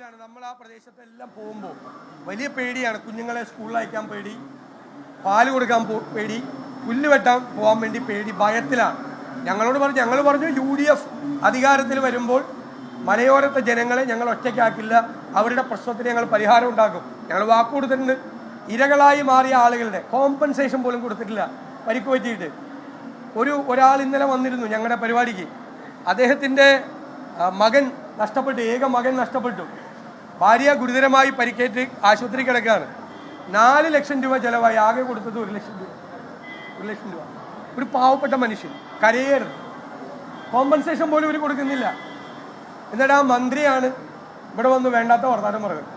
രീതിയിലാണ് നമ്മൾ ആ പ്രദേശത്തെല്ലാം പോകുമ്പോൾ വലിയ പേടിയാണ്. കുഞ്ഞുങ്ങളെ സ്കൂളിൽ അയക്കാൻ പേടി, പാല് കൊടുക്കാൻ പേടി, പുല്ല് വെട്ടാൻ പോകാൻ വേണ്ടി പേടി, ഭയത്തിലാണ്. ഞങ്ങൾ പറഞ്ഞു UDF അധികാരത്തിൽ വരുമ്പോൾ മലയോരത്തെ ജനങ്ങളെ ഞങ്ങൾ ഒറ്റയ്ക്കാക്കില്ല, അവരുടെ പ്രശ്നത്തിന് ഞങ്ങൾ പരിഹാരം ഉണ്ടാക്കും. ഞങ്ങൾ വാക്ക് കൊടുത്തിട്ടുണ്ട്. ഇരകളായി മാറിയ ആളുകളുടെ കോമ്പൻസേഷൻ പോലും കൊടുത്തിട്ടില്ല. പരിക്ക് പറ്റിയിട്ട് ഒരാൾ ഇന്നലെ വന്നിരുന്നു ഞങ്ങളുടെ പരിപാടിക്ക്. അദ്ദേഹത്തിൻ്റെ മകൻ നഷ്ടപ്പെട്ടു, ഏക മകൻ നഷ്ടപ്പെട്ടു. ഭാര്യ ഗുരുതരമായി പരിക്കേറ്റ് ആശുപത്രി കിടക്കുകയാണ്. 4 ലക്ഷം രൂപ ചിലവായി, ആകെ കൊടുത്തത് 1 ലക്ഷം രൂപ. 1 ലക്ഷം രൂപ. ഒരു പാവപ്പെട്ട മനുഷ്യൻ കരയരുത്, കോമ്പൻസേഷൻ പോലും ഇവർ കൊടുക്കുന്നില്ല. എന്നിട്ട് ആ മന്ത്രിയാണ് ഇവിടെ വന്ന് വേണ്ടാത്ത വർത്താനം പറയുന്നത്.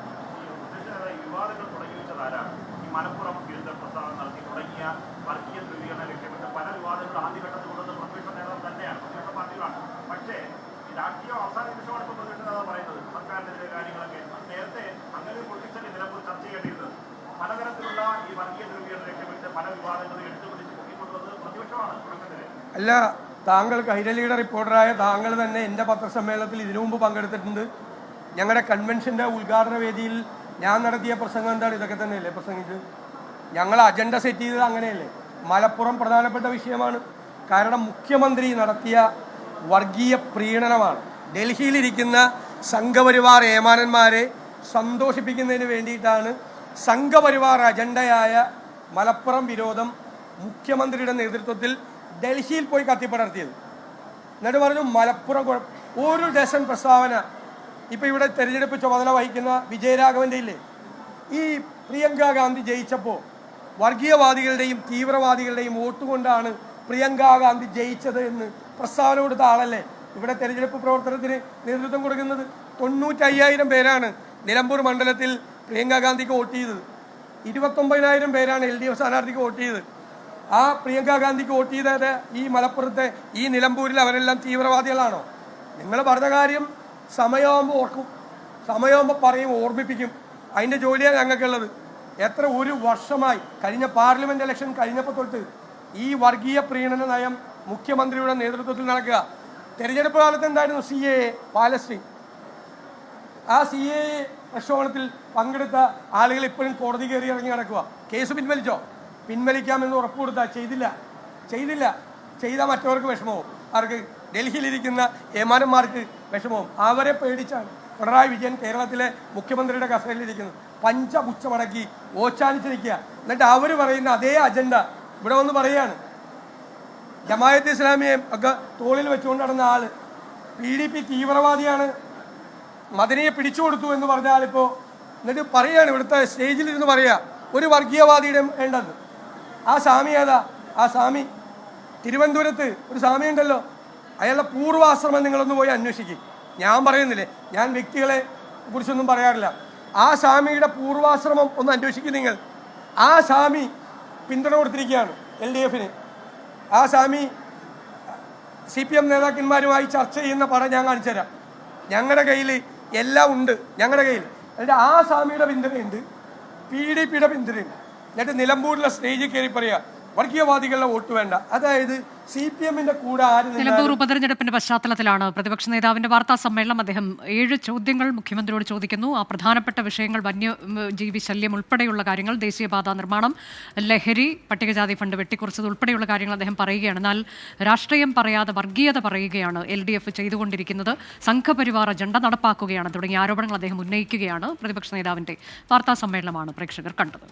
അല്ല, താങ്കൾ കൈരളിയുടെ റിപ്പോർട്ടറായ താങ്കൾ തന്നെ എൻ്റെ പത്രസമ്മേളനത്തിൽ ഇതിനു മുമ്പ് പങ്കെടുത്തിട്ടുണ്ട്. ഞങ്ങളുടെ കൺവെൻഷൻ്റെ ഉദ്ഘാടന വേദിയിൽ ഞാൻ നടത്തിയ പ്രസംഗം എന്താണ്? ഇതൊക്കെ തന്നെയല്ലേ പ്രസംഗിച്ച്? ഞങ്ങൾ അജണ്ട സെറ്റ് ചെയ്തത് അങ്ങനെയല്ലേ? മലപ്പുറം പ്രധാനപ്പെട്ട വിഷയമാണ്. കാരണം മുഖ്യമന്ത്രി നടത്തിയ വർഗീയ പ്രീണനമാണ്. ഡൽഹിയിലിരിക്കുന്ന സംഘപരിവാർ ഏമാനന്മാരെ സന്തോഷിപ്പിക്കുന്നതിന് വേണ്ടിയിട്ടാണ് സംഘപരിവാർ അജണ്ടയായ മലപ്പുറം വിരോധം മുഖ്യമന്ത്രിയുടെ നേതൃത്വത്തിൽ ഡൽഹിയിൽ പോയി കത്തിപ്പടർത്തിയത്. എന്നിട്ട് പറഞ്ഞു മലപ്പുറം ഒരു ഡസൻ പ്രസ്താവന. ഇപ്പം ഇവിടെ തെരഞ്ഞെടുപ്പ് ചുമതല വഹിക്കുന്ന വിജയരാഘവൻ്റെ ഇല്ലേ, ഈ പ്രിയങ്ക ഗാന്ധി ജയിച്ചപ്പോൾ വർഗീയവാദികളുടെയും തീവ്രവാദികളുടെയും വോട്ട് കൊണ്ടാണ് പ്രിയങ്ക ഗാന്ധി ജയിച്ചത് എന്ന് പ്രസ്താവന കൊടുത്ത ആളല്ലേ ഇവിടെ തെരഞ്ഞെടുപ്പ് പ്രവർത്തനത്തിന് നേതൃത്വം കൊടുക്കുന്നത്. 95,000 പേരാണ് നിലമ്പൂർ മണ്ഡലത്തിൽ പ്രിയങ്ക ഗാന്ധിക്ക് വോട്ട് ചെയ്തത്. 29,000 പേരാണ് LDF സ്ഥാനാർത്ഥിക്ക് വോട്ട് ചെയ്തത്. ആ പ്രിയങ്ക ഗാന്ധിക്ക് വോട്ട് ചെയ്തത് ഈ മലപ്പുറത്തെ ഈ നിലമ്പൂരിൽ അവരെല്ലാം തീവ്രവാദികളാണോ? നിങ്ങൾ പറഞ്ഞ കാര്യം സമയമാകുമ്പോൾ ഓർക്കും, സമയമാകുമ്പോൾ പറയും, ഓർമ്മിപ്പിക്കും. അതിൻ്റെ ജോലിയാണ് ഞങ്ങൾക്കുള്ളത്. ഒരു വർഷമായി കഴിഞ്ഞ പാർലമെൻറ്റ് ഇലക്ഷൻ കഴിഞ്ഞപ്പോൾ തൊട്ട് ഈ വർഗീയ പ്രീണന നയം മുഖ്യമന്ത്രിയുടെ നേതൃത്വത്തിൽ നടക്കുക. തെരഞ്ഞെടുപ്പ് കാലത്ത് എന്തായിരുന്നു? CAA Palestine. ആ CAA പ്രക്ഷോഭത്തിൽ പങ്കെടുത്ത ആളുകൾ ഇപ്പോഴും കോടതി കയറി ഇറങ്ങി നടക്കുക. കേസ് പിൻവലിച്ചോ? പിൻവലിക്കാമെന്ന് ഉറപ്പ് കൊടുത്താൽ ചെയ്തില്ല. ചെയ്താൽ മറ്റവർക്ക് വിഷമവും. ആർക്ക്? ഡൽഹിയിലിരിക്കുന്ന ഏമാനന്മാർക്ക് വിഷമവും. അവരെ പേടിച്ചാണ് പിണറായി വിജയൻ കേരളത്തിലെ മുഖ്യമന്ത്രിയുടെ കസേരയിലിരിക്കുന്നത്. പഞ്ചപുച്ഛമടക്കി ഓച്ചാനിച്ചിരിക്കുക. എന്നിട്ട് അവർ പറയുന്ന അതേ അജണ്ട ഇവിടെ വന്ന് പറയുകയാണ്. ജമായത്ത് ഇസ്ലാമിയെ ഒക്കെ തോളിൽ വെച്ചുകൊണ്ട് നടന്ന ആള് PDP തീവ്രവാദിയാണ്, മദനിയെ പിടിച്ചു കൊടുത്തു എന്ന് പറഞ്ഞ ആളിപ്പോൾ എന്നിട്ട് പറയുകയാണ്, ഇവിടുത്തെ സ്റ്റേജിലിരുന്ന് പറയുക ഒരു വർഗീയവാദിയുടെ വേണ്ടത്. ആ സ്വാമി ഏതാ? ആ സ്വാമി തിരുവനന്തപുരത്ത് ഒരു സ്വാമി ഉണ്ടല്ലോ, അയാളുടെ പൂർവാശ്രമം നിങ്ങളൊന്ന് പോയി അന്വേഷിക്കും. ഞാൻ പറയുന്നില്ലേ, ഞാൻ വ്യക്തികളെ കുറിച്ചൊന്നും പറയാറില്ല. ആ സ്വാമിയുടെ പൂർവാശ്രമം ഒന്ന് അന്വേഷിക്കും നിങ്ങൾ. ആ സ്വാമി പിന്തുണ കൊടുത്തിരിക്കുകയാണ് LDFന്. ആ സ്വാമി CPM നേതാക്കന്മാരുമായി ചർച്ച ചെയ്യുന്ന പടം ഞാൻ കാണിച്ചു തരാം. ഞങ്ങളുടെ കയ്യിൽ എല്ലാം ഉണ്ട്, ഞങ്ങളുടെ കയ്യിൽ. എന്നിട്ട് ആ സ്വാമിയുടെ പിന്തുണയുണ്ട്, PDPയുടെ പിന്തുണയുണ്ട്. എന്നിട്ട് നിലമ്പൂരിലെ സ്റ്റേജിൽ കയറി പറയുക വർഗീയവാദികളുടെ വോട്ട് വേണ്ട. അതായത് CPMന്റെ കൂടെ നിലമ്പൂർ ഉപതെരഞ്ഞെടുപ്പിന്റെ പശ്ചാത്തലത്തിലാണ് പ്രതിപക്ഷ നേതാവിന്റെ വാർത്താ സമ്മേളനം. അദ്ദേഹം 7 ചോദ്യങ്ങൾ മുഖ്യമന്ത്രിയോട് ചോദിക്കുന്നു. ആ പ്രധാനപ്പെട്ട വിഷയങ്ങൾ വന്യജീവി ശല്യം ഉൾപ്പെടെയുള്ള കാര്യങ്ങൾ, ദേശീയപാതാ നിർമ്മാണം, ലഹരി, പട്ടികജാതി ഫണ്ട് വെട്ടിക്കുറച്ചത് ഉൾപ്പെടെയുള്ള കാര്യങ്ങൾ അദ്ദേഹം പറയുകയാണ്. എന്നാൽ രാഷ്ട്രീയം പറയാതെ വർഗീയത പറയുകയാണ് LDF ചെയ്തുകൊണ്ടിരിക്കുന്നത്, സംഘപരിവാർ അജണ്ട നടപ്പാക്കുകയാണ് തുടങ്ങിയ ആരോപണങ്ങൾ അദ്ദേഹം ഉന്നയിക്കുകയാണ്. പ്രതിപക്ഷ നേതാവിന്റെ വാർത്താ സമ്മേളനമാണ് പ്രേക്ഷകർ കണ്ടത്.